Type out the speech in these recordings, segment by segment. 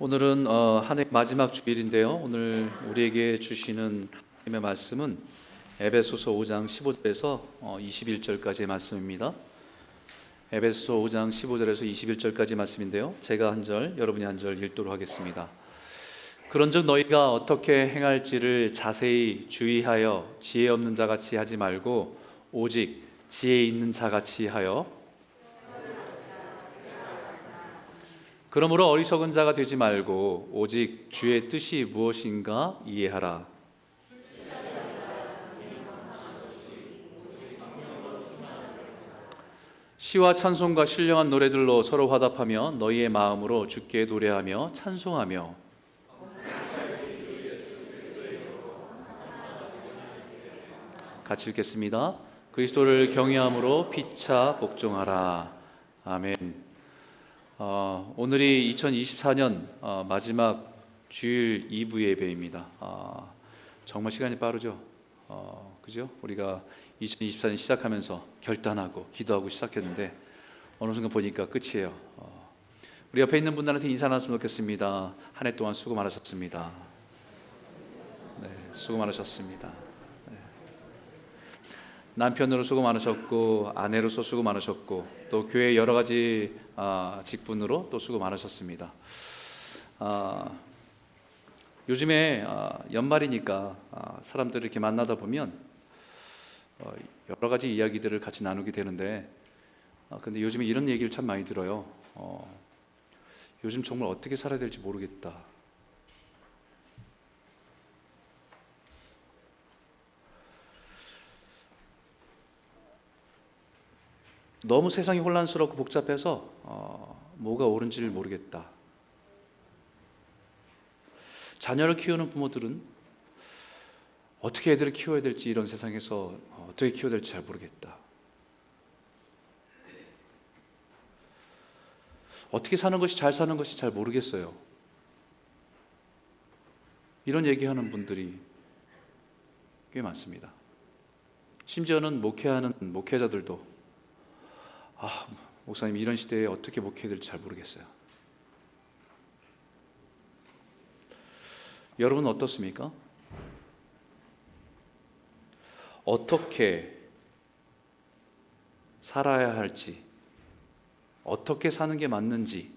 오늘은 한 해 마지막 주일인데요. 오늘 우리에게 주시는 하나님의 말씀은 에베소서 5장 15절에서 21절까지의 말씀입니다. 에베소서 5장 15절에서 21절까지 말씀인데요. 제가 한 절, 여러분이 한 절 읽도록 하겠습니다. 그런즉 너희가 어떻게 행할지를 자세히 주의하여 지혜 없는 자같이 하지 말고 오직 지혜 있는 자같이 하여, 그러므로 어리석은 자가 되지 말고 오직 주의 뜻이 무엇인가 이해하라. 시와 찬송과 신령한 노래들로 서로 화답하며 너희의 마음으로 주께 노래하며 찬송하며, 같이 읽겠습니다. 그리스도를 경외함으로 피차 복종하라. 아멘. 오늘이 2024년 마지막 주일 2부 예배입니다. 정말 시간이 빠르죠? 그죠? 우리가 2024년 시작하면서 결단하고 기도하고 시작했는데 어느 순간 보니까 끝이에요. 우리 옆에 있는 분들한테 인사 나눴으면 좋겠습니다. 한 해 동안 수고 많으셨습니다. 네, 수고 많으셨습니다. 네. 남편으로 수고 많으셨고, 아내로서 수고 많으셨고, 또 교회 여러 가지 직분으로 또 수고 많으셨습니다. 요즘에 연말이니까 사람들을 이렇게 만나다 보면 여러 가지 이야기들을 같이 나누게 되는데, 근데 요즘에 이런 얘기를 참 많이 들어요. 요즘 정말 어떻게 살아야 될지 모르겠다. 너무 세상이 혼란스럽고 복잡해서 뭐가 옳은지를 모르겠다. 자녀를 키우는 부모들은 어떻게 애들을 키워야 될지, 이런 세상에서 어떻게 키워야 될지 잘 모르겠다. 어떻게 사는 것이 잘 사는 것이 잘 모르겠어요. 이런 얘기하는 분들이 꽤 많습니다. 심지어는 목회하는 목회자들도 목사님, 이런 시대에 어떻게 목회해야 될지 잘 모르겠어요. 여러분은 어떻습니까? 어떻게 살아야 할지, 어떻게 사는 게 맞는지,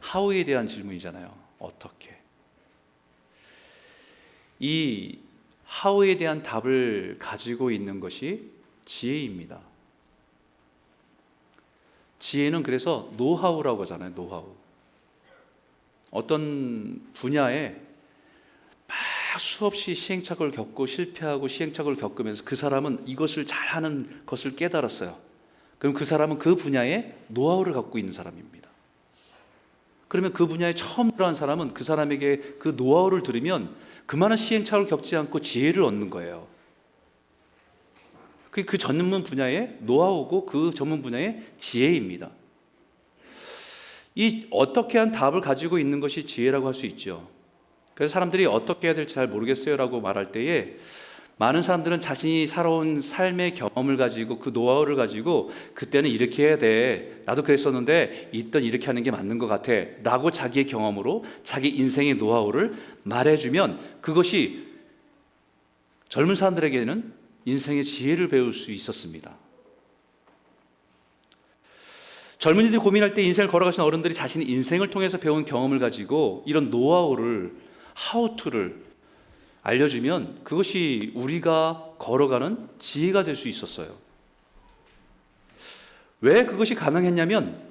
하우에 대한 질문이잖아요. 어떻게? 이 하우에 대한 답을 가지고 있는 것이 지혜입니다. 지혜는 그래서 노하우라고 하잖아요. 노하우. 어떤 분야에 막 수없이 시행착오를 겪고 실패하고 시행착오를 겪으면서 그 사람은 이것을 잘하는 것을 깨달았어요. 그럼 그 사람은 그 분야에 노하우를 갖고 있는 사람입니다. 그러면 그 분야에 처음 들어간 사람은 그 사람에게 그 노하우를 들으면 그만한 시행착오를 겪지 않고 지혜를 얻는 거예요. 그 전문 분야의 노하우고 그 전문 분야의 지혜입니다. 이 어떻게 한 답을 가지고 있는 것이 지혜라고 할 수 있죠. 그래서 사람들이 어떻게 해야 될지 잘 모르겠어요 라고 말할 때에, 많은 사람들은 자신이 살아온 삶의 경험을 가지고 그 노하우를 가지고 그때는 이렇게 해야 돼, 나도 그랬었는데 이땐 이렇게 하는 게 맞는 것 같아 라고 자기의 경험으로 자기 인생의 노하우를 말해주면 그것이 젊은 사람들에게는 인생의 지혜를 배울 수 있었습니다. 젊은이들이 고민할 때 인생을 걸어가신 어른들이 자신의 인생을 통해서 배운 경험을 가지고 이런 노하우를, 하우투를 알려주면 그것이 우리가 걸어가는 지혜가 될 수 있었어요. 왜 그것이 가능했냐면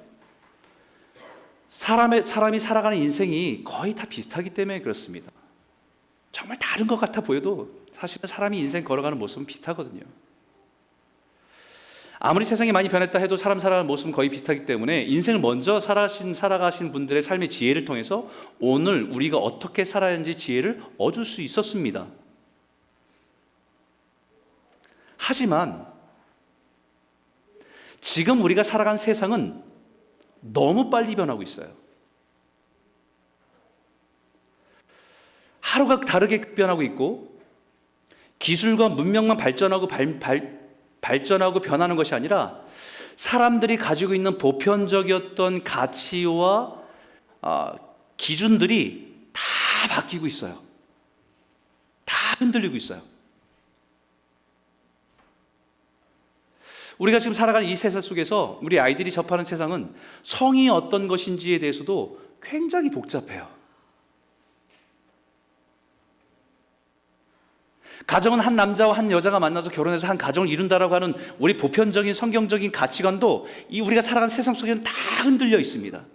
사람이 살아가는 인생이 거의 다 비슷하기 때문에 그렇습니다. 정말 다른 것 같아 보여도 사실은 사람이 인생 걸어가는 모습은 비슷하거든요. 아무리 세상이 많이 변했다 해도 사람 살아가는 모습은 거의 비슷하기 때문에 인생을 먼저 살아가신 분들의 삶의 지혜를 통해서 오늘 우리가 어떻게 살아야 하는지 지혜를 얻을 수 있었습니다. 하지만 지금 우리가 살아가는 세상은 너무 빨리 변하고 있어요. 하루가 다르게 급변하고 있고, 기술과 문명만 발전하고 발전하고 변하는 것이 아니라 사람들이 가지고 있는 보편적이었던 가치와 기준들이 다 바뀌고 있어요. 다 흔들리고 있어요. 우리가 지금 살아가는 이 세상 속에서 우리 아이들이 접하는 세상은 성이 어떤 것인지에 대해서도 굉장히 복잡해요. 가정은 한 남자와 한 여자가 만나서 결혼해서 한 가정을 이룬다라고 하는 우리 보편적인 성경적인 가치관도 이 우리가 살아가는 세상 속에는 다 흔들려 있습니다.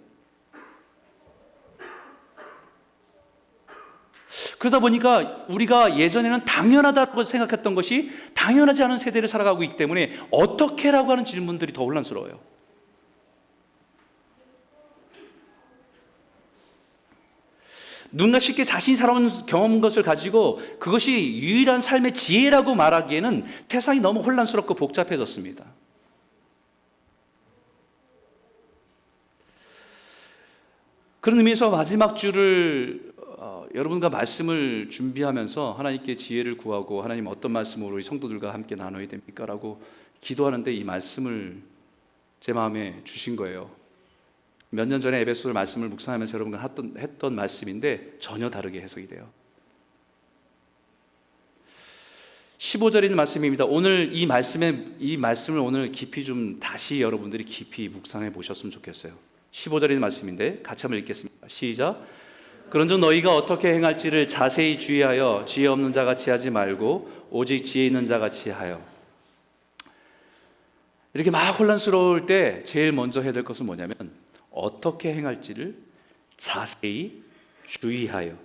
그러다 보니까 우리가 예전에는 당연하다고 생각했던 것이 당연하지 않은 세대를 살아가고 있기 때문에 어떻게라고 하는 질문들이 더 혼란스러워요. 누군가 쉽게 자신이 살아온 경험 것을 가지고 그것이 유일한 삶의 지혜라고 말하기에는 세상이 너무 혼란스럽고 복잡해졌습니다. 그런 의미에서 마지막 주를 여러분과 말씀을 준비하면서 하나님께 지혜를 구하고 하나님 어떤 말씀으로 우리 성도들과 함께 나눠야 됩니까? 라고 기도하는데 이 말씀을 제 마음에 주신 거예요. 몇 년 전에 에베소서 말씀을 묵상하면서 여러분과 했던 말씀인데 전혀 다르게 해석이 돼요. 15절에 있는 말씀입니다. 오늘 이 말씀을 오늘 깊이 좀 다시 여러분들이 깊이 묵상해 보셨으면 좋겠어요. 15절에 있는 말씀인데 같이 한번 읽겠습니다. 시작. 그런즉 너희가 어떻게 행할지를 자세히 주의하여 지혜 없는 자같이 하지 말고 오직 지혜 있는 자같이 하여. 이렇게 막 혼란스러울 때 제일 먼저 해야 될 것은 뭐냐면 어떻게 행할지를 자세히 주의하여.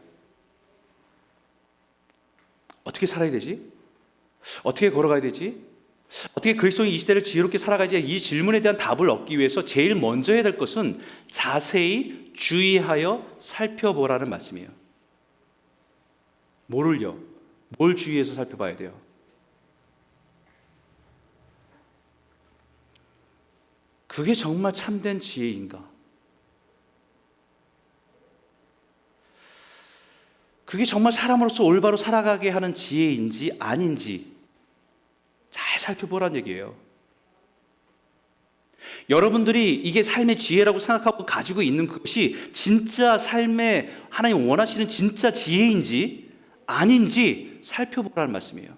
어떻게 살아야 되지? 어떻게 걸어가야 되지? 어떻게 그리스도인 이 시대를 지혜롭게 살아가야지? 이 질문에 대한 답을 얻기 위해서 제일 먼저 해야 될 것은 자세히 주의하여 살펴보라는 말씀이에요. 뭐를요? 뭘 주의해서 살펴봐야 돼요? 그게 정말 참된 지혜인가? 그게 정말 사람으로서 올바로 살아가게 하는 지혜인지 아닌지 잘 살펴보라는 얘기예요. 여러분들이 이게 삶의 지혜라고 생각하고 가지고 있는 것이 진짜 삶에 하나님 원하시는 진짜 지혜인지 아닌지 살펴보라는 말씀이에요.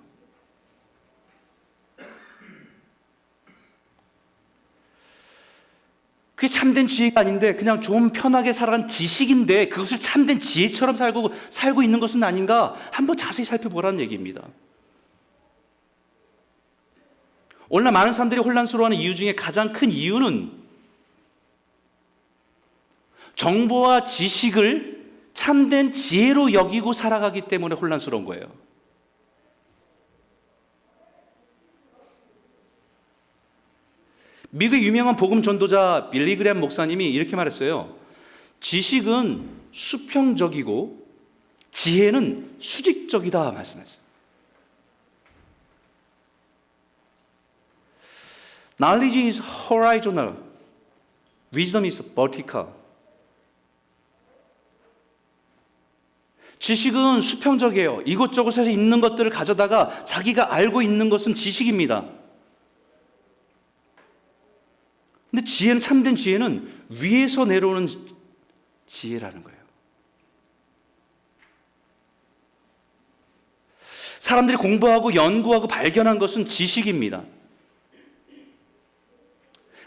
그게 참된 지혜가 아닌데 그냥 좀 편하게 살아간 지식인데 그것을 참된 지혜처럼 살고 있는 것은 아닌가 한번 자세히 살펴보라는 얘기입니다. 오늘날 많은 사람들이 혼란스러워하는 이유 중에 가장 큰 이유는 정보와 지식을 참된 지혜로 여기고 살아가기 때문에 혼란스러운 거예요. 미국의 유명한 복음 전도자 빌리 그레엄 목사님이 이렇게 말했어요. 지식은 수평적이고 지혜는 수직적이다 말씀했어요. Knowledge is horizontal, wisdom is vertical. 지식은 수평적이에요. 이곳저곳에서 있는 것들을 가져다가 자기가 알고 있는 것은 지식입니다. 근데 지혜는, 참된 지혜는 위에서 내려오는 지혜라는 거예요. 사람들이 공부하고 연구하고 발견한 것은 지식입니다.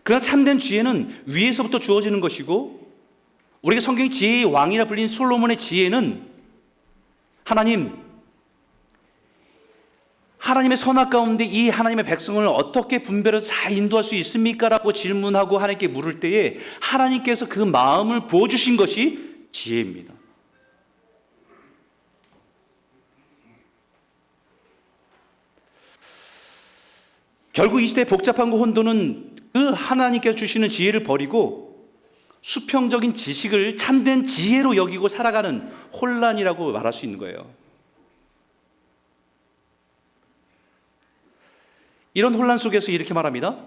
그러나 참된 지혜는 위에서부터 주어지는 것이고, 우리가 성경의 지혜의 왕이라 불린 솔로몬의 지혜는 하나님의 선악 가운데 이 하나님의 백성을 어떻게 분별해서 잘 인도할 수 있습니까? 라고 질문하고 하나님께 물을 때에 하나님께서 그 마음을 부어주신 것이 지혜입니다. 결국 이 시대의 복잡함과 혼돈은 그 하나님께서 주시는 지혜를 버리고 수평적인 지식을 참된 지혜로 여기고 살아가는 혼란이라고 말할 수 있는 거예요. 이런 혼란 속에서 이렇게 말합니다.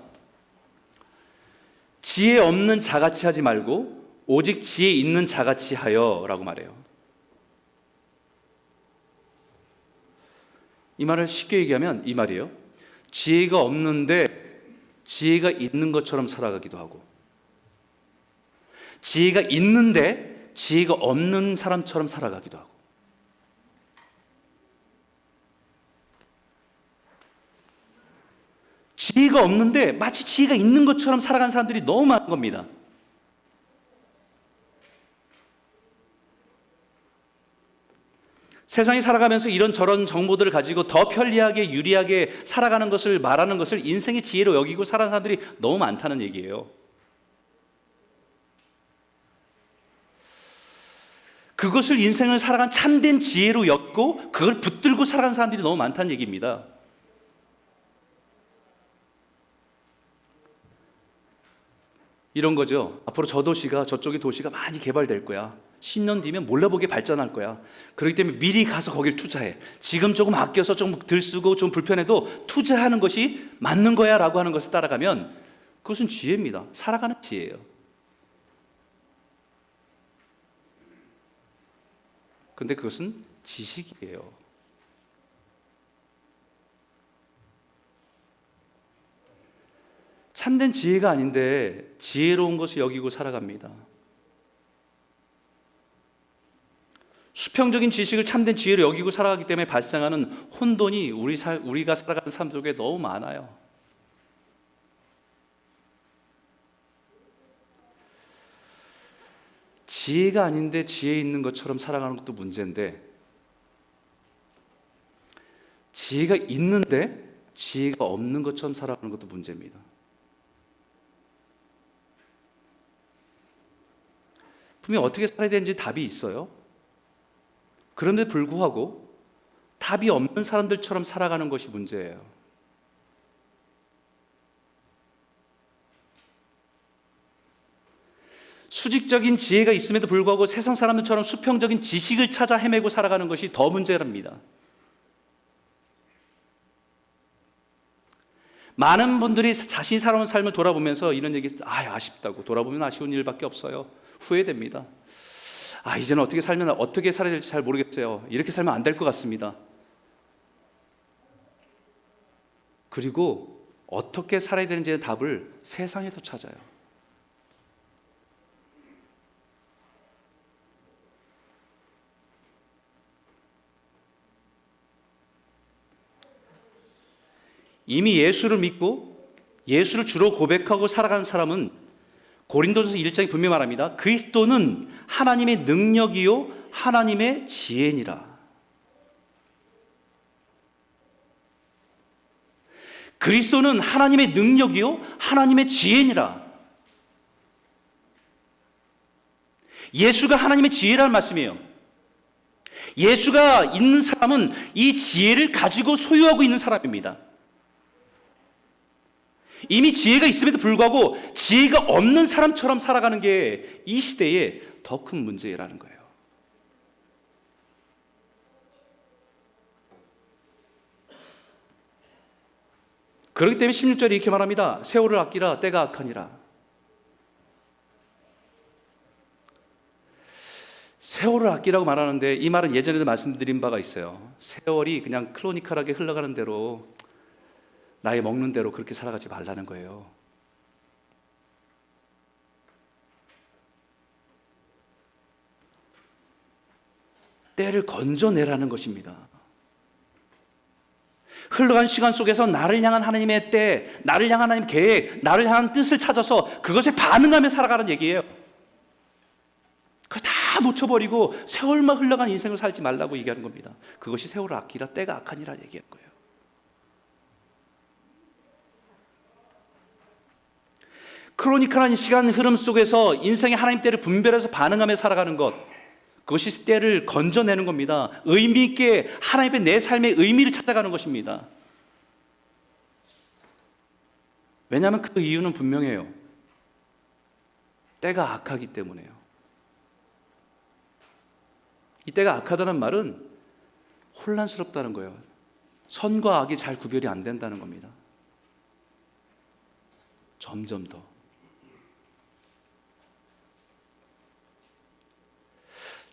지혜 없는 자같이 하지 말고 오직 지혜 있는 자같이 하여 라고 말해요. 이 말을 쉽게 얘기하면 이 말이에요. 지혜가 없는데 지혜가 있는 것처럼 살아가기도 하고, 지혜가 있는데 지혜가 없는 사람처럼 살아가기도 하고, 지혜가 없는데 마치 지혜가 있는 것처럼 살아가는 사람들이 너무 많은 겁니다. 세상이 살아가면서 이런저런 정보들을 가지고 더 편리하게 유리하게 살아가는 것을 말하는 것을 인생의 지혜로 여기고 살아가는 사람들이 너무 많다는 얘기예요. 그것을 인생을 살아간 참된 지혜로 엮고 그걸 붙들고 살아가는 사람들이 너무 많다는 얘기입니다. 이런 거죠. 앞으로 저쪽의 도시가 많이 개발될 거야. 10년 뒤면 몰라보게 발전할 거야. 그렇기 때문에 미리 가서 거길 투자해. 지금 조금 아껴서 좀 덜 쓰고 좀 불편해도 투자하는 것이 맞는 거야 라고 하는 것을 따라가면 그것은 지혜입니다. 살아가는 지혜예요. 근데 그것은 지식이에요. 참된 지혜가 아닌데 지혜로운 것을 여기고 살아갑니다. 수평적인 지식을 참된 지혜로 여기고 살아가기 때문에 발생하는 혼돈이 우리가 살아가는 삶 속에 너무 많아요. 지혜가 아닌데 지혜 있는 것처럼 살아가는 것도 문제인데, 지혜가 있는데 지혜가 없는 것처럼 살아가는 것도 문제입니다. 분명히 어떻게 살아야 되는지 답이 있어요. 그런데 불구하고 답이 없는 사람들처럼 살아가는 것이 문제예요. 수직적인 지혜가 있음에도 불구하고 세상 사람들처럼 수평적인 지식을 찾아 헤매고 살아가는 것이 더 문제랍니다. 많은 분들이 자신이 살아온 삶을 돌아보면서 이런 얘기, 아쉽다고. 돌아보면 아쉬운 일밖에 없어요. 후회됩니다. 이제는 어떻게 살아야 될지 잘 모르겠어요. 이렇게 살면 안 될 것 같습니다. 그리고 어떻게 살아야 되는지의 답을 세상에서 찾아요. 이미 예수를 믿고 예수를 주로 고백하고 살아가는 사람은 고린도전서 1장에 분명히 말합니다. 그리스도는 하나님의 능력이요 하나님의 지혜니라. 그리스도는 하나님의 능력이요 하나님의 지혜니라. 예수가 하나님의 지혜라는 말씀이에요. 예수가 있는 사람은 이 지혜를 가지고 소유하고 있는 사람입니다. 이미 지혜가 있음에도 불구하고 지혜가 없는 사람처럼 살아가는 게 이 시대의 더 큰 문제라는 거예요. 그렇기 때문에 16절에 이렇게 말합니다. 세월을 아끼라 때가 악하니라. 세월을 아끼라고 말하는데 이 말은 예전에도 말씀드린 바가 있어요. 세월이 그냥 클로니컬하게 흘러가는 대로 나의 먹는 대로 그렇게 살아가지 말라는 거예요. 때를 건져내라는 것입니다. 흘러간 시간 속에서 나를 향한 하나님의 때, 나를 향한 하나님의 계획, 나를 향한 뜻을 찾아서 그것에 반응하며 살아가는 얘기예요. 그거 다 놓쳐버리고 세월만 흘러간 인생을 살지 말라고 얘기하는 겁니다. 그것이 세월을 아끼라 때가 악하니라 얘기한 거예요. 크로니컬한 시간 흐름 속에서 인생의 하나님 때를 분별해서 반응하며 살아가는 것, 그것이 때를 건져내는 겁니다. 의미 있게 하나님의 내 삶의 의미를 찾아가는 것입니다. 왜냐하면 그 이유는 분명해요. 때가 악하기 때문에요. 이 때가 악하다는 말은 혼란스럽다는 거예요. 선과 악이 잘 구별이 안 된다는 겁니다. 점점 더.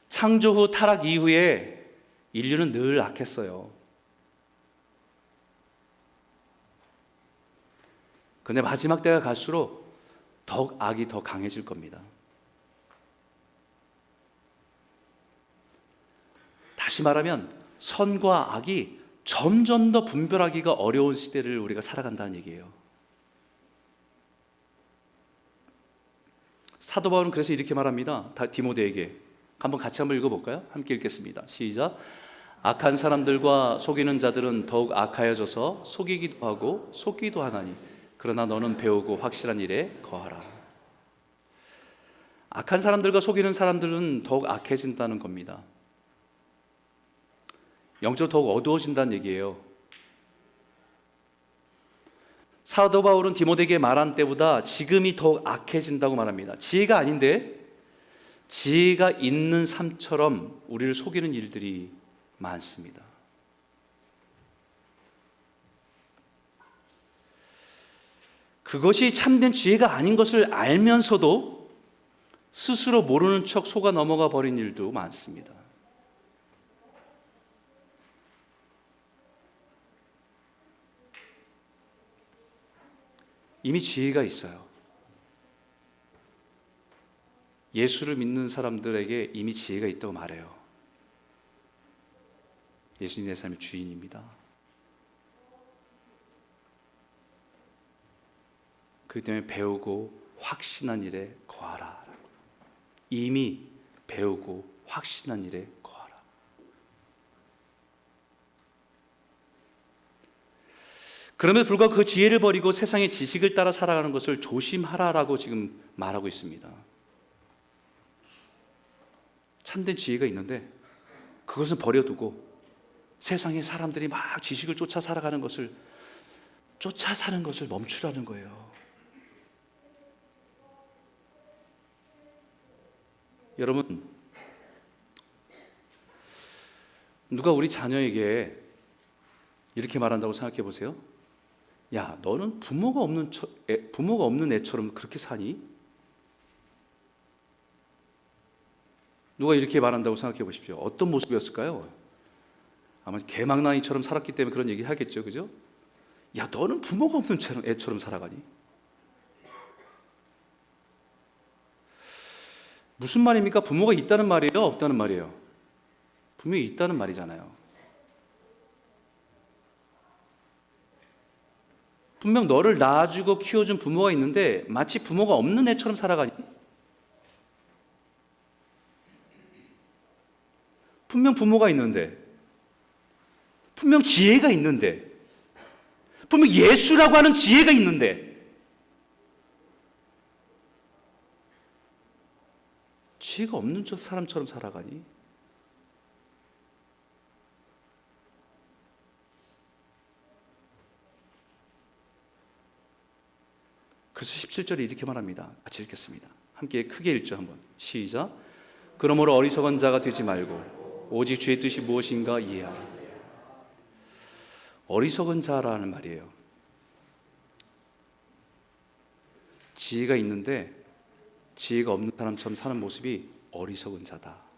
창조 후 타락 이후에 인류는 늘 악했어요. 근데 마지막 때가 갈수록 더욱 악이 더 강해질 겁니다. 다시 말하면 선과 악이 점점 더 분별하기가 어려운 시대를 우리가 살아간다는 얘기예요. 사도 바울은 그래서 이렇게 말합니다. 디모데에게 한번 읽어볼까요? 함께 읽겠습니다. 시작. 악한 사람들과 속이는 자들은 더욱 악하여져서 속이기도 하고 속기도 하나니 그러나 너는 배우고 확실한 일에 거하라. 악한 사람들과 속이는 사람들은 더욱 악해진다는 겁니다. 영적으로 더욱 어두워진다는 얘기예요. 사도 바울은 디모데에게 말한 때보다 지금이 더욱 악해진다고 말합니다. 지혜가 아닌데 지혜가 있는 삶처럼 우리를 속이는 일들이 많습니다. 그것이 참된 지혜가 아닌 것을 알면서도 스스로 모르는 척 속아 넘어가 버린 일도 많습니다. 이미 지혜가 있어요. 예수를 믿는 사람들에게 이미 지혜가 있다고 말해요. 예수님 내 삶의 주인입니다. 그렇기 때문에 배우고 확신한 일에 거하라. 이미 배우고 확신한 일에 거하라. 그럼에도 불구하고 그 지혜를 버리고 세상의 지식을 따라 살아가는 것을 조심하라라고 지금 말하고 있습니다. 참된 지혜가 있는데 그것은 버려두고 세상의 사람들이 막 지식을 쫓아 살아가는 것을 쫓아 사는 것을 멈추라는 거예요. 여러분, 누가 우리 자녀에게 이렇게 말한다고 생각해 보세요. 야, 너는 부모가 없는 애처럼 그렇게 사니? 누가 이렇게 말한다고 생각해 보십시오. 어떤 모습이었을까요? 아마 개망나니처럼 살았기 때문에 그런 얘기 하겠죠, 그죠? 야, 너는 부모가 없는 애처럼 살아가니? 무슨 말입니까? 부모가 있다는 말이에요? 없다는 말이에요? 분명히 있다는 말이잖아요. 분명 너를 낳아주고 키워준 부모가 있는데 마치 부모가 없는 애처럼 살아가니? 분명 부모가 있는데, 분명 지혜가 있는데, 분명 예수라고 하는 지혜가 있는데 지혜가 없는 사람처럼 살아가니? 그래서 17절에 이렇게 말합니다. 같이 읽겠습니다. 함께 크게 읽죠. 한번 시작. 그러므로 어리석은 자가 되지 말고 오직 주의 뜻이 무엇인가 이해하라. 어리석은 자라는 말이에요. 지혜가 있는데 지혜가 없는 사람처럼 사는 모습이 어리석은 자다.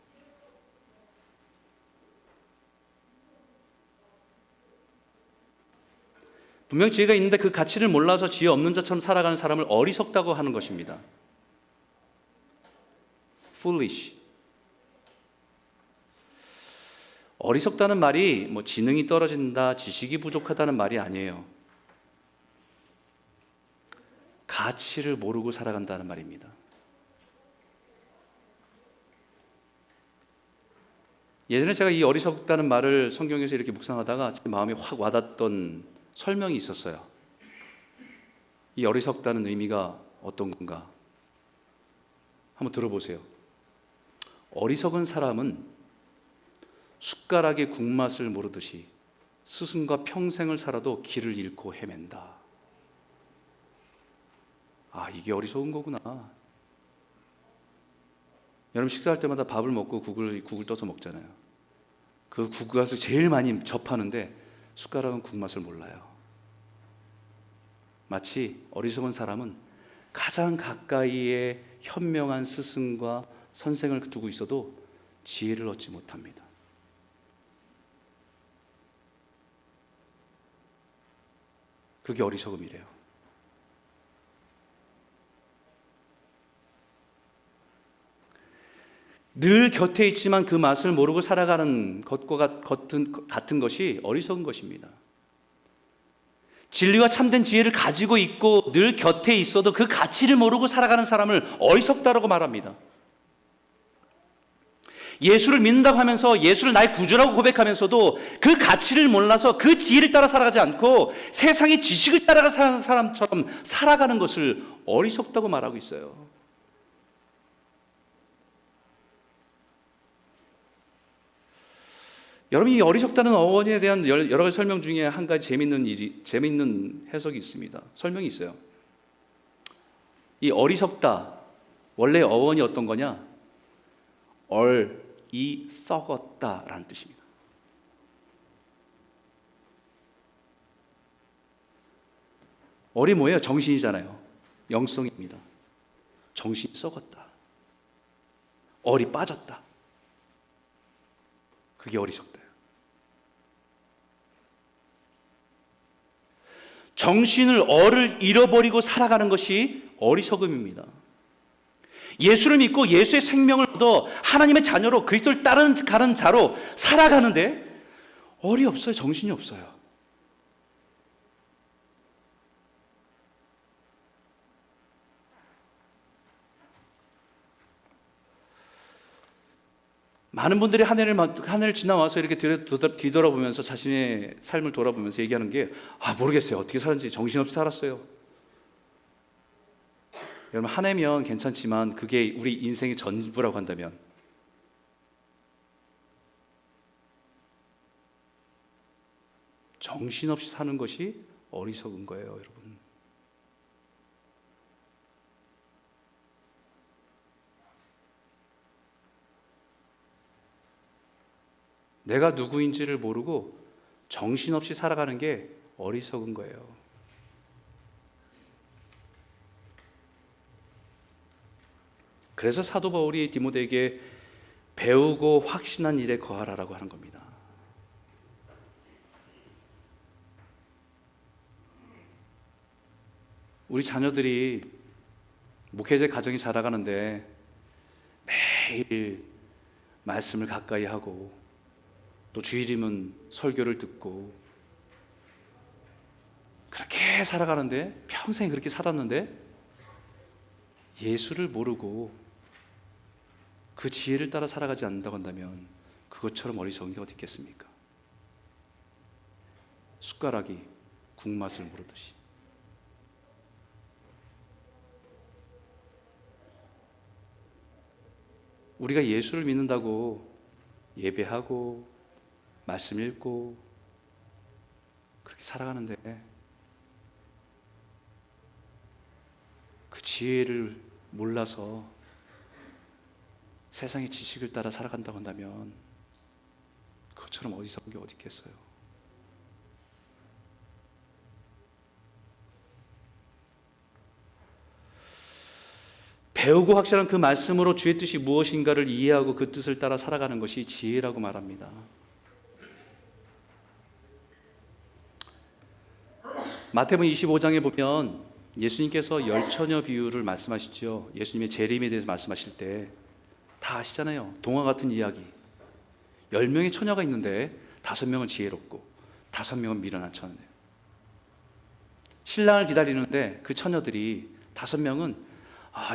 분명 지혜가 있는데 그 가치를 몰라서 지혜 없는 자처럼 살아가는 사람을 어리석다고 하는 것입니다. foolish. 어리석다는 말이 뭐 지능이 떨어진다, 지식이 부족하다는 말이 아니에요. 가치를 모르고 살아간다는 말입니다. 예전에 제가 이 어리석다는 말을 성경에서 이렇게 묵상하다가 제 마음이 확 와닿던 설명이 있었어요. 이 어리석다는 의미가 어떤 건가? 한번 들어보세요. 어리석은 사람은 숟가락의 국맛을 모르듯이 스승과 평생을 살아도 길을 잃고 헤맨다. 아, 이게 어리석은 거구나. 여러분 식사할 때마다 밥을 먹고 국을 떠서 먹잖아요. 그 국맛을 제일 많이 접하는데 숟가락은 국맛을 몰라요. 마치 어리석은 사람은 가장 가까이에 현명한 스승과 선생을 두고 있어도 지혜를 얻지 못합니다. 그게 어리석음이래요. 늘 곁에 있지만 그 맛을 모르고 살아가는 것과 같은 것이 어리석은 것입니다. 진리와 참된 지혜를 가지고 있고 늘 곁에 있어도 그 가치를 모르고 살아가는 사람을 어리석다라고 말합니다. 예수를 믿는다고 하면서 예수를 나의 구주라고 고백하면서도 그 가치를 몰라서 그 지혜를 따라 살아가지 않고 세상의 지식을 따라가 사는 사람처럼 살아가는 것을 어리석다고 말하고 있어요. 여러분, 이 어리석다는 어원에 대한 여러 가지 설명 중에 한 가지 재미있는 해석이 있습니다. 설명이 있어요. 이 어리석다, 원래 어원이 어떤 거냐? 이 썩었다라는 뜻입니다. 얼이 뭐예요? 정신이잖아요. 영성입니다. 정신이 썩었다. 얼이 빠졌다. 그게 어리석다예요. 얼을 잃어버리고 살아가는 것이 어리석음입니다. 예수를 믿고 예수의 생명을 얻어 하나님의 자녀로 그리스도를 따르는 자로 살아가는데 얼이 없어요. 정신이 없어요. 많은 분들이 한 해를 지나와서 이렇게 뒤돌아보면서 자신의 삶을 돌아보면서 얘기하는 게 모르겠어요. 어떻게 살았는지 정신없이 살았어요. 여러분, 한 해면 괜찮지만 그게 우리 인생의 전부라고 한다면 정신없이 사는 것이 어리석은 거예요, 여러분. 내가 누구인지를 모르고 정신없이 살아가는 게 어리석은 거예요. 그래서 사도 바울이 디모데에게 배우고 확신한 일에 거하라라고 하는 겁니다. 우리 자녀들이 목회자 가정이 자라가는데 매일 말씀을 가까이 하고 또 주일이면 설교를 듣고 그렇게 살아가는데 평생 그렇게 살았는데 예수를 모르고 그 지혜를 따라 살아가지 않는다고 한다면 그것처럼 어리석은 게 어디 있겠습니까? 숟가락이 국맛을 모르듯이. 우리가 예수를 믿는다고 예배하고 말씀 읽고 그렇게 살아가는데 그 지혜를 몰라서 세상의 지식을 따라 살아간다고 한다면 그것처럼 어리석은 게 어디 있겠어요? 배우고 확실한 그 말씀으로 주의 뜻이 무엇인가를 이해하고 그 뜻을 따라 살아가는 것이 지혜라고 말합니다. 마태복음 25장에 보면 예수님께서 열처녀 비유를 말씀하시죠. 예수님의 재림에 대해서 말씀하실 때 다 아시잖아요. 동화 같은 이야기. 10명의 처녀가 있는데 5명은 지혜롭고 5명은 미련한 처녀예요. 신랑을 기다리는데 그 처녀들이 5명은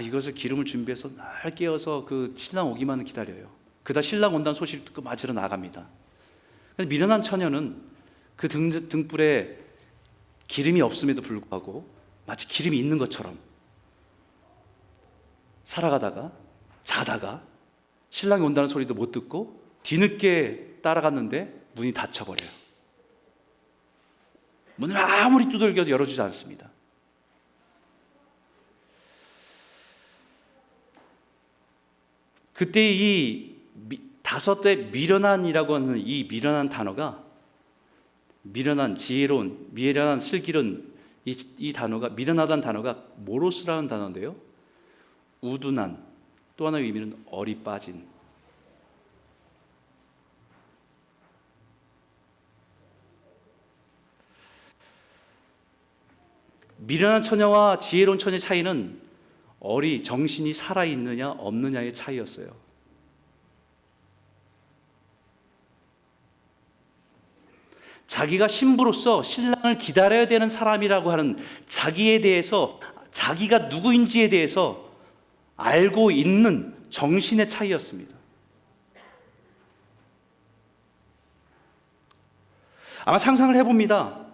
이것을 기름을 준비해서 날 깨어서 그 신랑 오기만 기다려요. 그다 신랑 온다는 소식을 듣고 맞으러 나갑니다. 미련한 처녀는 그 등불에 기름이 없음에도 불구하고 마치 기름이 있는 것처럼 살아가다가 자다가 신랑이 온다는 소리도 못 듣고 뒤늦게 따라갔는데 문이 닫혀버려요. 문을 아무리 두들겨도 열어주지 않습니다. 그때 이 5대 미련한이라고 하는 이 미련한 단어가 미련한, 지혜로운, 미련한, 슬기로운 이 단어가 미련하다는 단어가 모로스라는 단어인데요. 우둔한, 또 하나의 의미는 얼이 빠진. 미련한 처녀와 지혜로운 처녀의 차이는 정신이 살아있느냐 없느냐의 차이였어요. 자기가 신부로서 신랑을 기다려야 되는 사람이라고 하는 자기에 대해서, 자기가 누구인지에 대해서 알고 있는 정신의 차이였습니다. 아마 상상을 해봅니다.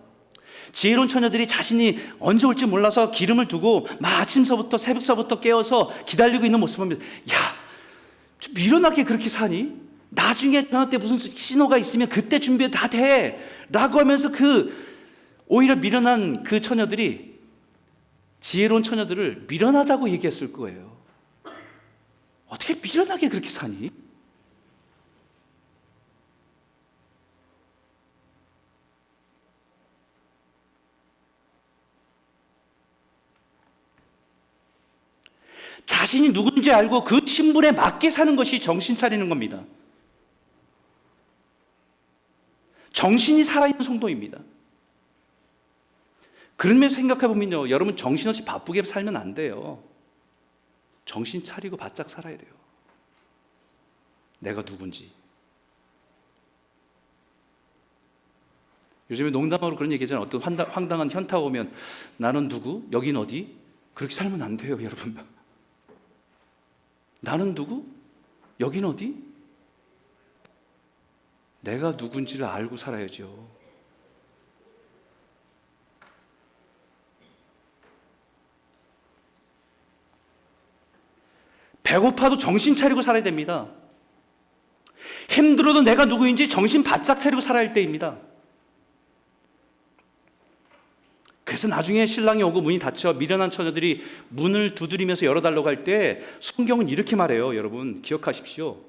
지혜로운 처녀들이 자신이 언제 올지 몰라서 기름을 두고 막 아침서부터 새벽서부터 깨어서 기다리고 있는 모습을 보면, 야, 좀 미련하게 그렇게 사니? 나중에 저녁 때 무슨 신호가 있으면 그때 준비 다 돼 라고 하면서 오히려 미련한 그 처녀들이 지혜로운 처녀들을 미련하다고 얘기했을 거예요. 어떻게 미련하게 그렇게 사니? 자신이 누군지 알고 그 신분에 맞게 사는 것이 정신 차리는 겁니다. 정신이 살아있는 성도입니다. 그런 면에서 생각해보면요, 여러분 정신없이 바쁘게 살면 안 돼요. 정신 차리고 바짝 살아야 돼요. 내가 누군지. 요즘에 농담으로 그런 얘기잖아요. 어떤 황당한 현타 오면 나는 누구? 여긴 어디? 그렇게 살면 안 돼요, 여러분. 나는 누구? 여긴 어디? 내가 누군지를 알고 살아야죠. 배고파도 정신 차리고 살아야 됩니다. 힘들어도 내가 누구인지 정신 바짝 차리고 살아야 할 때입니다. 그래서 나중에 신랑이 오고 문이 닫혀 미련한 처녀들이 문을 두드리면서 열어달라고 할 때 성경은 이렇게 말해요. 여러분 기억하십시오.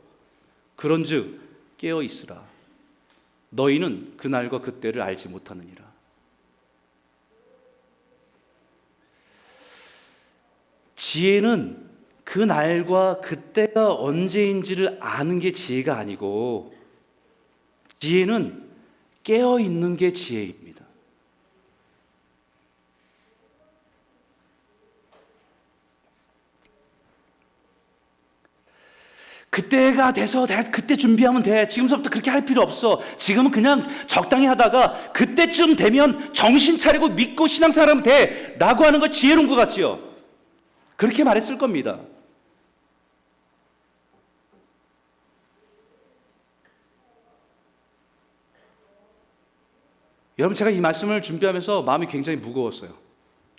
그런즉 깨어 있으라. 너희는 그날과 그때를 알지 못하느니라. 지혜는 그날과 그때가 언제인지를 아는 게 지혜가 아니고, 지혜는 깨어 있는 게 지혜입니다. 그때가 돼서 그때 준비하면 돼. 지금서부터 그렇게 할 필요 없어. 지금은 그냥 적당히 하다가 그때쯤 되면 정신 차리고 믿고 신앙생활하면 돼 라고 하는 거 지혜로운 것 같지요? 그렇게 말했을 겁니다. 여러분, 제가 이 말씀을 준비하면서 마음이 굉장히 무거웠어요.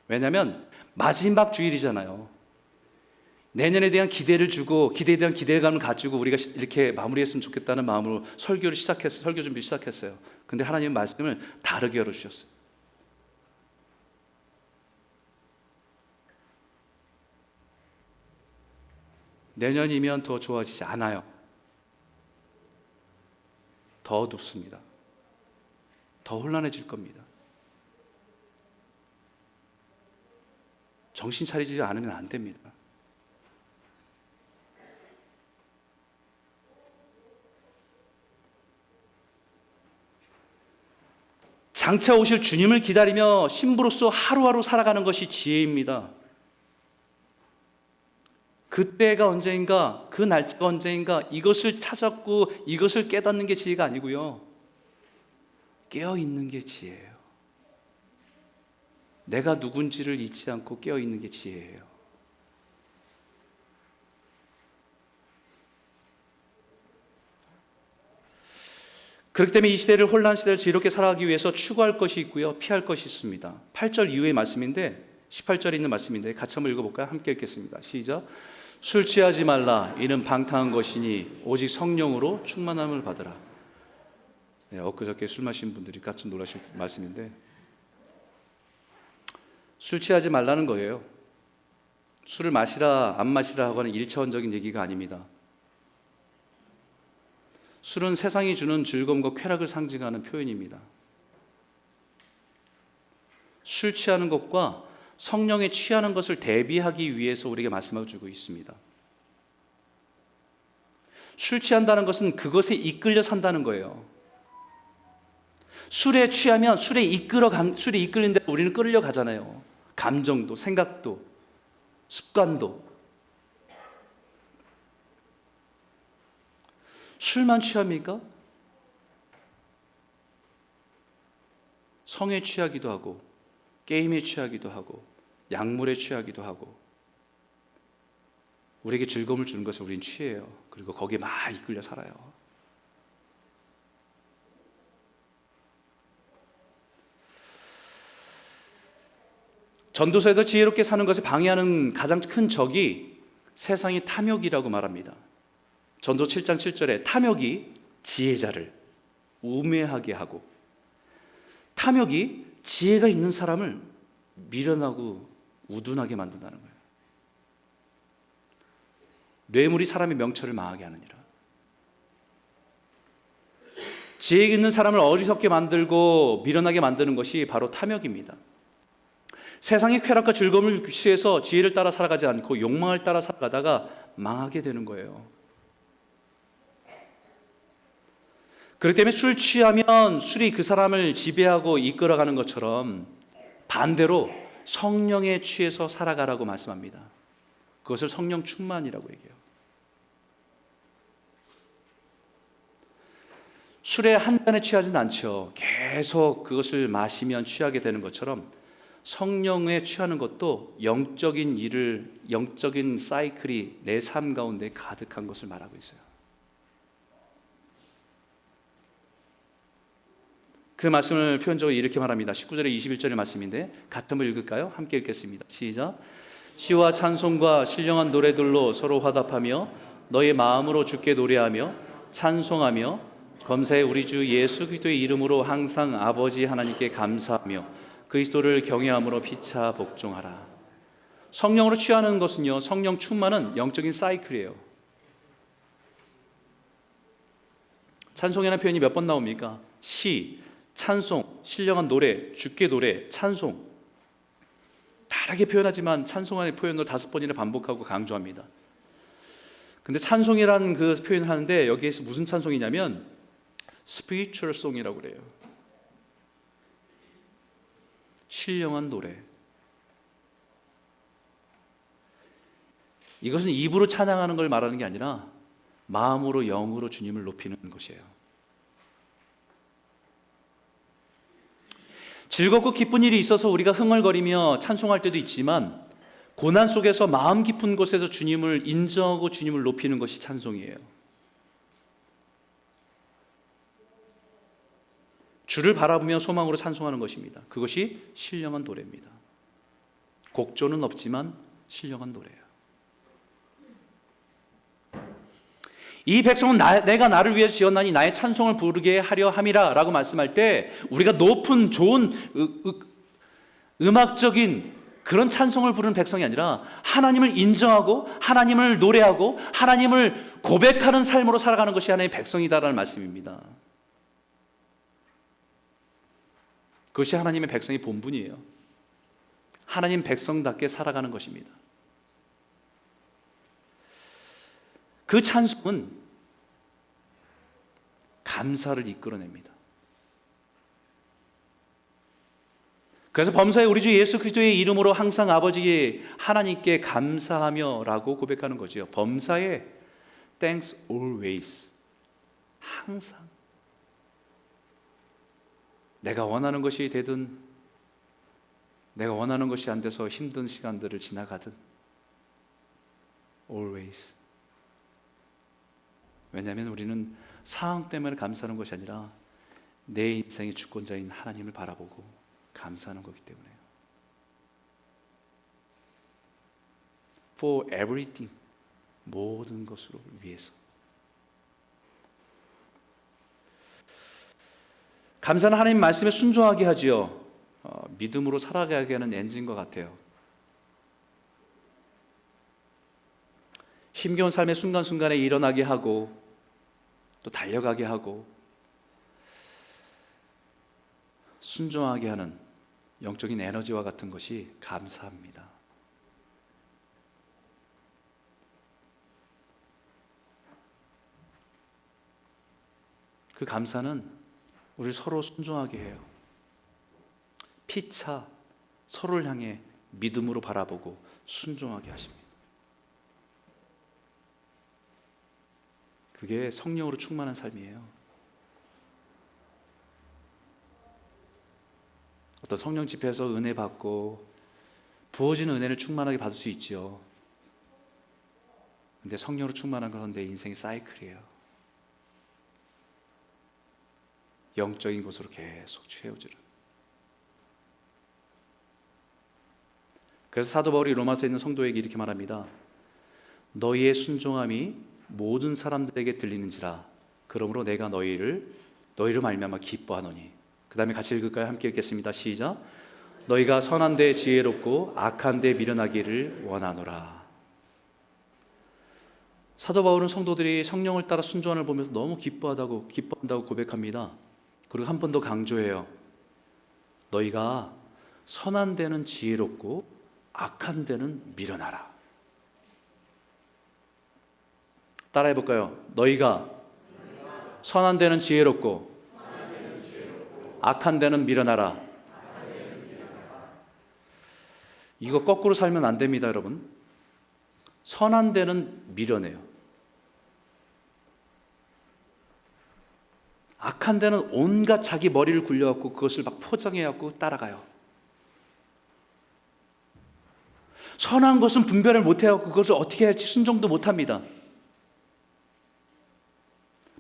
왜냐하면 마지막 주일이잖아요. 내년에 대한 기대를 주고 기대에 대한 기대감을 가지고 우리가 이렇게 마무리했으면 좋겠다는 마음으로 설교 준비를 시작했어요. 근데 하나님은 말씀을 다르게 열어주셨어요. 내년이면 더 좋아지지 않아요. 더 어둡습니다. 더 혼란해질 겁니다. 정신 차리지 않으면 안 됩니다. 장차 오실 주님을 기다리며 신부로서 하루하루 살아가는 것이 지혜입니다. 그때가 언제인가, 그 날짜가 언제인가, 이것을 찾았고 이것을 깨닫는 게 지혜가 아니고요, 깨어있는 게 지혜예요. 내가 누군지를 잊지 않고 깨어있는 게 지혜예요. 그렇기 때문에 이 시대를, 혼란 시대를 지혜롭게 살아가기 위해서 추구할 것이 있고요, 피할 것이 있습니다. 8절 이후의 말씀인데, 18절에 있는 말씀인데 같이 한번 읽어볼까요? 함께 읽겠습니다. 시작. 술 취하지 말라. 이는 방탕한 것이니 오직 성령으로 충만함을 받으라. 네, 엊그저께 술 마신 분들이 깜짝 놀라실 말씀인데, 술 취하지 말라는 거예요. 술을 마시라 안 마시라 하고는 일차원적인 얘기가 아닙니다. 술은 세상이 주는 즐거움과 쾌락을 상징하는 표현입니다. 술 취하는 것과 성령에 취하는 것을 대비하기 위해서 우리에게 말씀하고 주고 있습니다. 술 취한다는 것은 그것에 이끌려 산다는 거예요. 술에 취하면 술에 이끌린 대로 우리는 끌려가잖아요. 감정도, 생각도, 습관도. 술만 취합니까? 성에 취하기도 하고 게임에 취하기도 하고 약물에 취하기도 하고 우리에게 즐거움을 주는 것을 우린 취해요. 그리고 거기에 막 이끌려 살아요. 전도서에서 지혜롭게 사는 것을 방해하는 가장 큰 적이 세상의 탐욕이라고 말합니다. 전도 7장 7절에 탐욕이 지혜자를 우매하게 하고, 탐욕이 지혜가 있는 사람을 미련하고 우둔하게 만든다는 거예요. 뇌물이 사람의 명철을 망하게 하느니라. 지혜 있는 사람을 어리석게 만들고 미련하게 만드는 것이 바로 탐욕입니다. 세상의 쾌락과 즐거움을 취해서 지혜를 따라 살아가지 않고 욕망을 따라 살아가다가 망하게 되는 거예요. 그렇기 때문에 술 취하면 술이 그 사람을 지배하고 이끌어가는 것처럼 반대로 성령에 취해서 살아가라고 말씀합니다. 그것을 성령 충만이라고 얘기해요. 술에 한 잔에 취하지는 않죠. 계속 그것을 마시면 취하게 되는 것처럼 성령에 취하는 것도 영적인 일을, 영적인 사이클이 내 삶 가운데 가득한 것을 말하고 있어요. 그 말씀을 표현적으로 이렇게 말합니다. 19절에 21절의 말씀인데 같이 한번 읽을까요? 함께 읽겠습니다. 시작. 시와 찬송과 신령한 노래들로 서로 화답하며 너의 마음으로 주께 노래하며 찬송하며 범사에 우리 주 예수 그리스도의 이름으로 항상 아버지 하나님께 감사하며 그리스도를 경외함으로 피차 복종하라. 성령으로 취하는 것은요, 성령 충만은 영적인 사이클이에요. 찬송이라는 표현이 몇 번 나옵니까? 시, 찬송, 신령한 노래, 주께 노래, 찬송. 다르게 표현하지만 찬송의 표현을 5번이나 반복하고 강조합니다. 근데 찬송이라는 그 표현을 하는데 여기에서 무슨 찬송이냐면 spiritual song이라고 그래요. 신령한 노래. 이것은 입으로 찬양하는 걸 말하는 게 아니라 마음으로 영으로 주님을 높이는 것이에요. 즐겁고 기쁜 일이 있어서 우리가 흥얼거리며 찬송할 때도 있지만 고난 속에서 마음 깊은 곳에서 주님을 인정하고 주님을 높이는 것이 찬송이에요. 주를 바라보며 소망으로 찬송하는 것입니다. 그것이 신령한 노래입니다. 곡조는 없지만 신령한 노래예요. 이 백성은 내가 나를 위해 지었나니 나의 찬송을 부르게 하려 함이라 라고 말씀할 때 우리가 높은 좋은 음악적인 그런 찬송을 부르는 백성이 아니라 하나님을 인정하고 하나님을 노래하고 하나님을 고백하는 삶으로 살아가는 것이 하나님의 백성이다라는 말씀입니다. 그것이 하나님의 백성의 본분이에요. 하나님 백성답게 살아가는 것입니다. 그 찬송은 감사를 이끌어냅니다. 그래서 범사에 우리 주 예수 그리스도의 이름으로 항상 아버지 하나님께 감사하며 라고 고백하는 거죠. 범사에 thanks always, 항상 내가 원하는 것이 되든 내가 원하는 것이 안 돼서 힘든 시간들을 지나가든 always. 왜냐하면 우리는 상황 때문에 감사하는 것이 아니라 내 인생의 주권자인 하나님을 바라보고 감사하는 거기 때문에요. For everything, 모든 것으로 위해서. 감사는 하나님 말씀에 순종하게 하지요. 믿음으로 살아가게 하는 엔진과 같아요. 힘겨운 삶의 순간순간에 일어나게 하고 또 달려가게 하고 순종하게 하는 영적인 에너지와 같은 것이 감사합니다. 그 감사는 우리 서로 순종하게 해요. 피차 서로를 향해 믿음으로 바라보고 순종하게 하십니다. 그게 성령으로 충만한 삶이에요. 어떤 성령 집회에서 은혜 받고 부어지는 은혜를 충만하게 받을 수 있죠. 근데 성령으로 충만한 건 내 인생의 사이클이에요. 영적인 곳으로 계속 채워지는. 그래서 사도 바울이 로마서에 있는 성도에게 이렇게 말합니다. 너희의 순종함이 모든 사람들에게 들리는지라. 그러므로 내가 너희로 말미암아 기뻐하노니. 그 다음에 같이 읽을까요? 함께 읽겠습니다. 시작. 너희가 선한 데 지혜롭고 악한 데 미련하기를 원하노라. 사도 바울은 성도들이 성령을 따라 순종함을 보면서 너무 기뻐한다고 고백합니다. 그리고 한 번 더 강조해요. 너희가 선한 데는 지혜롭고 악한 데는 미련하라. 따라해 볼까요? 너희가 선한 데는 지혜롭고 악한 데는 미련하라. 이거 거꾸로 살면 안 됩니다, 여러분. 선한 데는 미련해요. 악한 데는 온갖 자기 머리를 굴려갖고 그것을 막 포장해갖고 따라가요. 선한 것은 분별을 못해갖고 그것을 어떻게 할지 순종도 못합니다.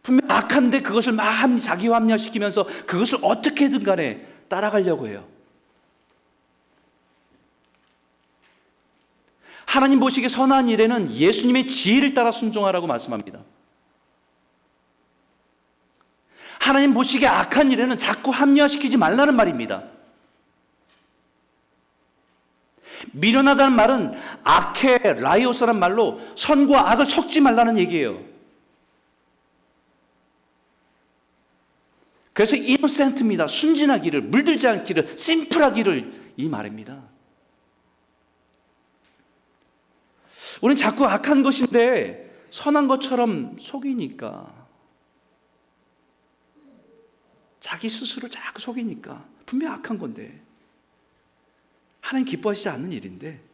분명 악한데 그것을 막 자기와 합리화시키면서 그것을 어떻게든 간에 따라가려고 해요. 하나님 보시기에 선한 일에는 예수님의 지혜를 따라 순종하라고 말씀합니다. 하나님 보시기에 악한 일에는 자꾸 합리화시키지 말라는 말입니다. 미련하다는 말은 아케 라이오스라는 말로 선과 악을 섞지 말라는 얘기예요. 그래서 이노센트입니다. 순진하기를, 물들지 않기를, 심플하기를 이 말입니다. 우리는 자꾸 악한 것인데 선한 것처럼 속이니까, 자기 스스로를 자꾸 속이니까 분명 악한 건데, 하나님 기뻐하시지 않는 일인데.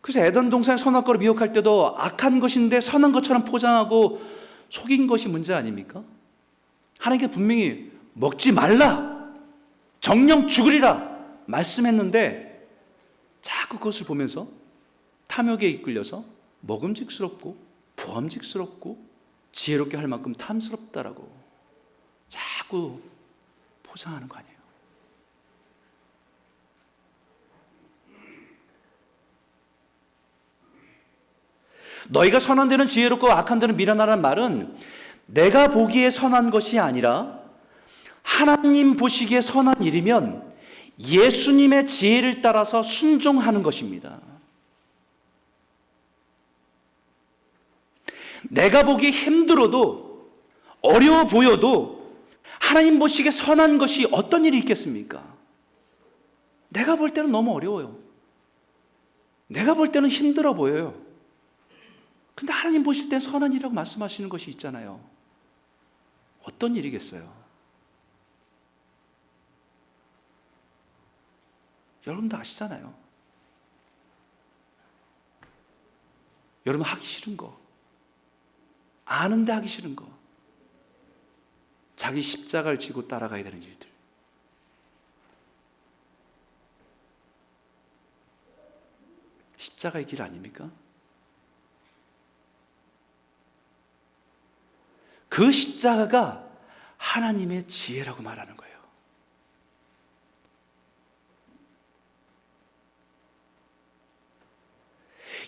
그래서 에덴 동산의 선악과를 미혹할 때도 악한 것인데 선한 것처럼 포장하고 속인 것이 문제 아닙니까? 하나님께 분명히 먹지 말라, 정령 죽으리라 말씀했는데 자꾸 그것을 보면서 탐욕에 이끌려서 먹음직스럽고 보암직스럽고 지혜롭게 할 만큼 탐스럽다라고 자꾸 포장하는 거 아니에요. 너희가 선한 데는 지혜롭고 악한 데는 미련하라는 말은 내가 보기에 선한 것이 아니라 하나님 보시기에 선한 일이면 예수님의 지혜를 따라서 순종하는 것입니다. 내가 보기에 힘들어도 어려워 보여도 하나님 보시기에 선한 것이 어떤 일이 있겠습니까? 내가 볼 때는 너무 어려워요. 내가 볼 때는 힘들어 보여요. 근데 하나님 보실 때 선한 일이라고 말씀하시는 것이 있잖아요. 어떤 일이겠어요? 여러분도 아시잖아요. 여러분 하기 싫은 거, 아는데 하기 싫은 거, 자기 십자가를 지고 따라가야 되는 일들. 십자가의 길 아닙니까? 그 십자가가 하나님의 지혜라고 말하는 거예요.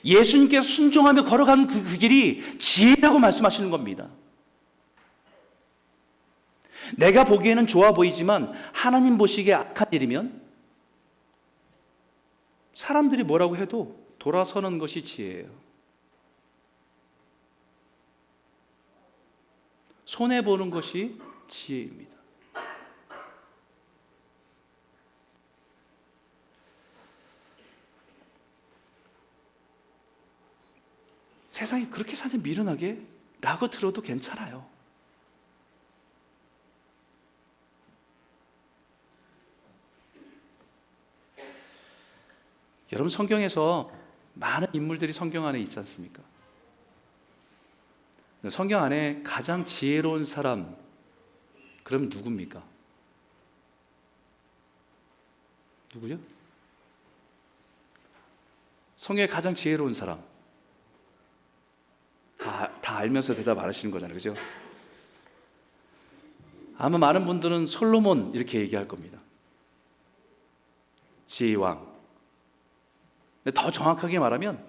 예수님께서 순종하며 걸어간 그 길이 지혜라고 말씀하시는 겁니다. 내가 보기에는 좋아 보이지만 하나님 보시기에 악한 일이면 사람들이 뭐라고 해도 돌아서는 것이 지혜예요. 손해보는 것이 지혜입니다. 세상에 그렇게 사는 미련하게 라고 들어도 괜찮아요. 여러분 성경에서 많은 인물들이 성경 안에 있지 않습니까? 성경 안에 가장 지혜로운 사람, 그럼 누굽니까? 누구죠? 성경에 가장 지혜로운 사람. 다 알면서 대답 안 하시는 거잖아요. 그죠? 아마 많은 분들은 솔로몬 이렇게 얘기할 겁니다. 지혜의 왕. 근데 더 정확하게 말하면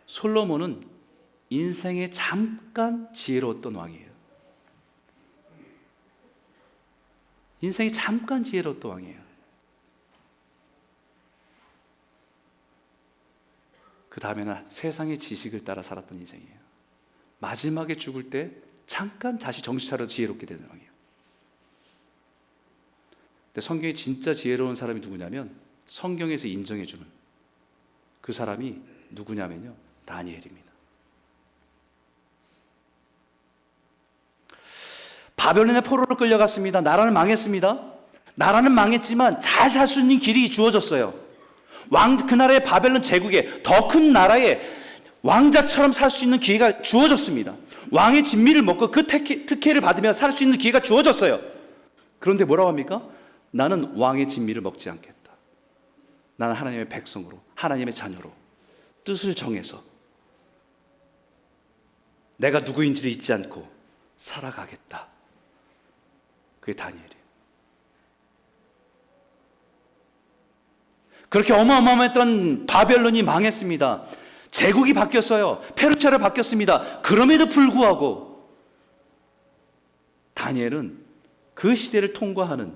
솔로몬은 인생에 잠깐 지혜로웠던 왕이에요. 인생에 잠깐 지혜로웠던 왕이에요. 그 다음에는 세상의 지식을 따라 살았던 인생이에요. 마지막에 죽을 때 잠깐 다시 정신 차려 지혜롭게 되는 왕이에요. 근데 성경에 진짜 지혜로운 사람이 누구냐면 성경에서 인정해주는 그 사람이 누구냐면요, 다니엘입니다. 바벨론의 포로로 끌려갔습니다. 나라는 망했습니다. 나라는 망했지만 잘 살 수 있는 길이 주어졌어요. 그 나라의 바벨론 제국에 더 큰 나라에 왕자처럼 살 수 있는 기회가 주어졌습니다. 왕의 진미를 먹고 그 특혜를 받으며 살 수 있는 기회가 주어졌어요. 그런데 뭐라고 합니까? 나는 왕의 진미를 먹지 않겠다. 나는 하나님의 백성으로, 하나님의 자녀로 뜻을 정해서 내가 누구인지를 잊지 않고 살아가겠다. 그게 다니엘이에요. 그렇게 어마어마했던 바벨론이 망했습니다. 제국이 바뀌었어요. 페르시아로 바뀌었습니다. 그럼에도 불구하고 다니엘은 그 시대를 통과하는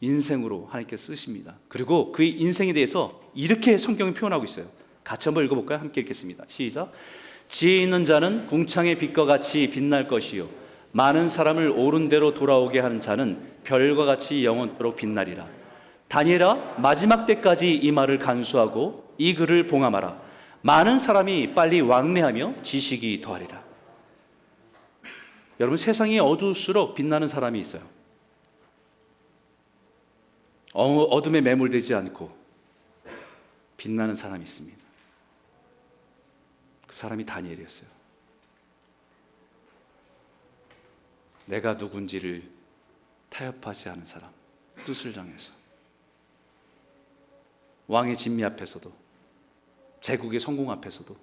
인생으로 하나님께 쓰십니다. 그리고 그의 인생에 대해서 이렇게 성경이 표현하고 있어요. 같이 한번 읽어볼까요? 함께 읽겠습니다. 시작. 지혜 있는 자는 궁창의 빛과 같이 빛날 것이요 많은 사람을 옳은 대로 돌아오게 하는 자는 별과 같이 영원토록 빛나리라. 다니엘아, 마지막 때까지 이 말을 간수하고 이 글을 봉함하라. 많은 사람이 빨리 왕래하며 지식이 더하리라. 여러분, 세상이 어두울수록 빛나는 사람이 있어요. 어둠에 매몰되지 않고 빛나는 사람이 있습니다. 그 사람이 다니엘이었어요. 내가 누군지를 타협하지 않은 사람, 뜻을 정해서 왕의 진미 앞에서도, 제국의 성공 앞에서도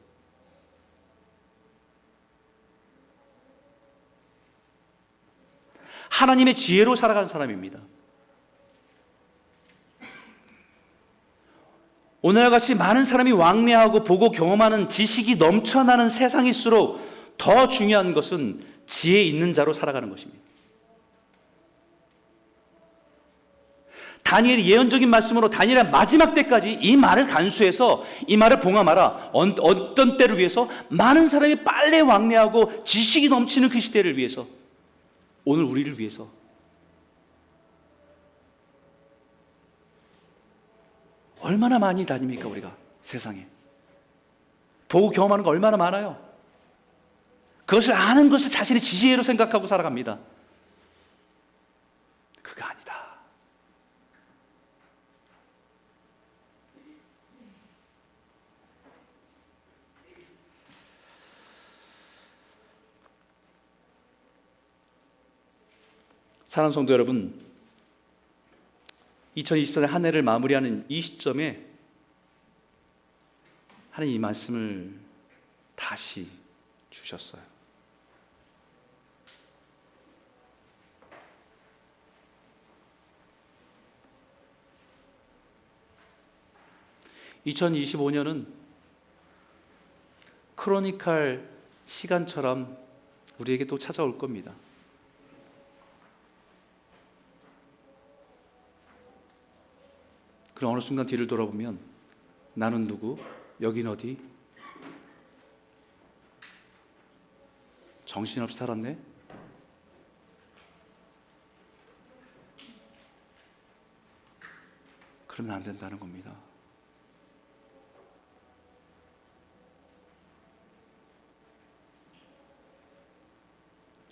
하나님의 지혜로 살아가는 사람입니다. 오늘과 같이 많은 사람이 왕래하고 보고 경험하는 지식이 넘쳐나는 세상일수록 더 중요한 것은 지혜 있는 자로 살아가는 것입니다. 다니엘이 예언적인 말씀으로 다니엘의 마지막 때까지 이 말을 간수해서 이 말을 봉함하라. 어떤 때를 위해서? 많은 사람이 빨리 왕래하고 지식이 넘치는 그 시대를 위해서, 오늘 우리를 위해서. 얼마나 많이 다닙니까 우리가 세상에. 보고 경험하는 거 얼마나 많아요. 그것을 아는 것을 자신의 지혜로 생각하고 살아갑니다. 그거 아니다. 사랑하는 성도 여러분, 2024년 한 해를 마무리하는 이 시점에 하나님 이 말씀을 다시 주셨어요. (2025년은) 크로니컬 시간처럼 우리에게 또 찾아올 겁니다. 그럼 어느 순간 뒤를 돌아보면 나는 누구? 여긴 어디? 정신없이 살았네? 그러면 안 된다는 겁니다.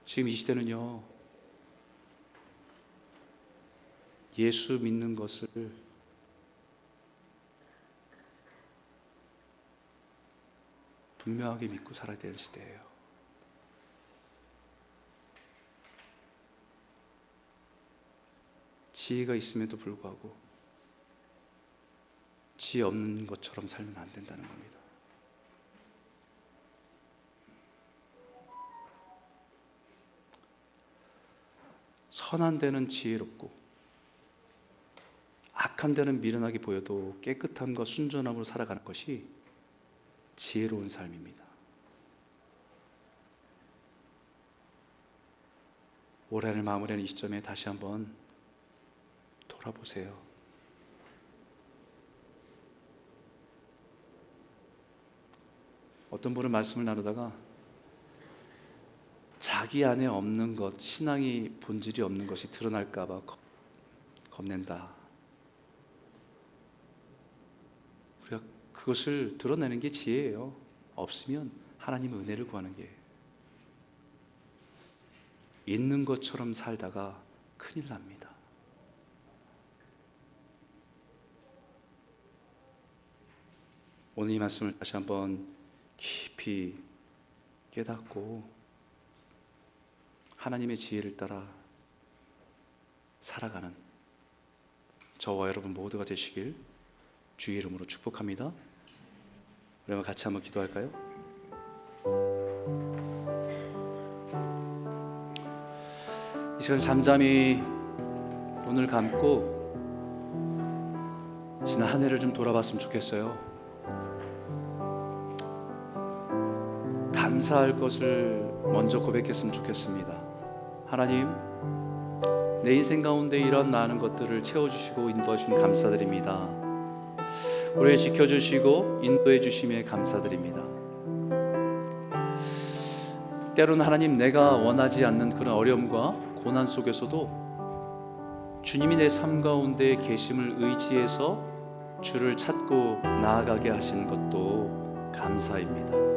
지금 이 시대는요, 예수 믿는 것을 분명하게 믿고 살아야 될 시대예요. 지혜가 있음에도 불구하고 지혜 없는 것처럼 살면 안 된다는 겁니다. 선한 데는 지혜롭고 악한 데는 미련하게 보여도 깨끗함과 순전함으로 살아가는 것이 지혜로운 삶입니다. 올해를 마무리하는 이 시점에 다시 한번 돌아보세요. 어떤 분은 말씀을 나누다가 자기 안에 없는 것, 신앙이 본질이 없는 것이 드러날까 봐 겁낸다. 우리가 그것을 드러내는 게 지혜예요. 없으면 하나님의 은혜를 구하는 게. 있는 것처럼 살다가 큰일 납니다. 오늘 이 말씀을 다시 한번 깊이 깨닫고 하나님의 지혜를 따라 살아가는 저와 여러분 모두가 되시길 주의 이름으로 축복합니다. 그러면 같이 한번 기도할까요? 이 시간 잠잠히 눈을 감고 지난 한 해를 좀 돌아봤으면 좋겠어요. 감사할 것을 먼저 고백했으면 좋겠습니다. 하나님, 내 인생 가운데 이런 많은 것들을 채워주시고 인도하시면 감사드립니다. 우리를 지켜주시고 인도해 주심에 감사드립니다. 때로는 하나님, 내가 원하지 않는 그런 어려움과 고난 속에서도 주님이 내 삶 가운데 계심을 의지해서 주를 찾고 나아가게 하신 것도 감사입니다.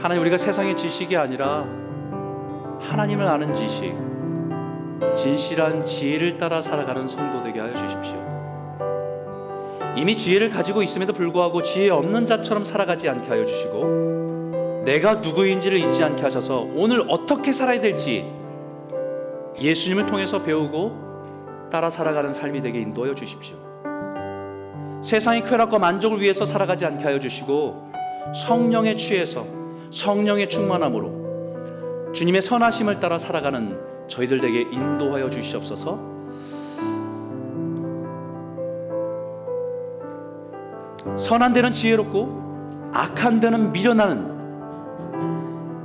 하나님, 우리가 세상의 지식이 아니라 하나님을 아는 지식, 진실한 지혜를 따라 살아가는 성도 되게 하여 주십시오. 이미 지혜를 가지고 있음에도 불구하고 지혜 없는 자처럼 살아가지 않게 하여 주시고, 내가 누구인지를 잊지 않게 하셔서 오늘 어떻게 살아야 될지 예수님을 통해서 배우고 따라 살아가는 삶이 되게 인도하여 주십시오. 세상의 쾌락과 만족을 위해서 살아가지 않게 하여 주시고, 성령에 취해서 성령의 충만함으로 주님의 선하심을 따라 살아가는 저희들 되게 인도하여 주시옵소서. 선한 데는 지혜롭고 악한 데는 미련하는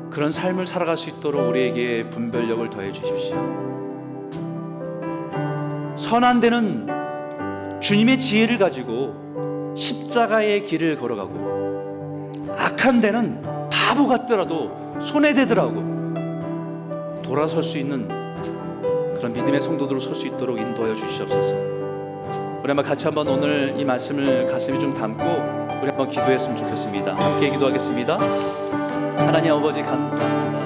그런 삶을 살아갈 수 있도록 우리에게 분별력을 더해 주십시오. 선한 데는 주님의 지혜를 가지고 십자가의 길을 걸어가고, 악한 데는 바보 같더라도 손해되더라고 돌아설 수 있는 그런 믿음의 성도들로 설 수 있도록 인도하여 주시옵소서. 우리 한번 같이 한번 오늘 이 말씀을 가슴에 좀 담고 우리 한번 기도했으면 좋겠습니다. 함께 기도하겠습니다. 하나님 아버지, 감사합니다.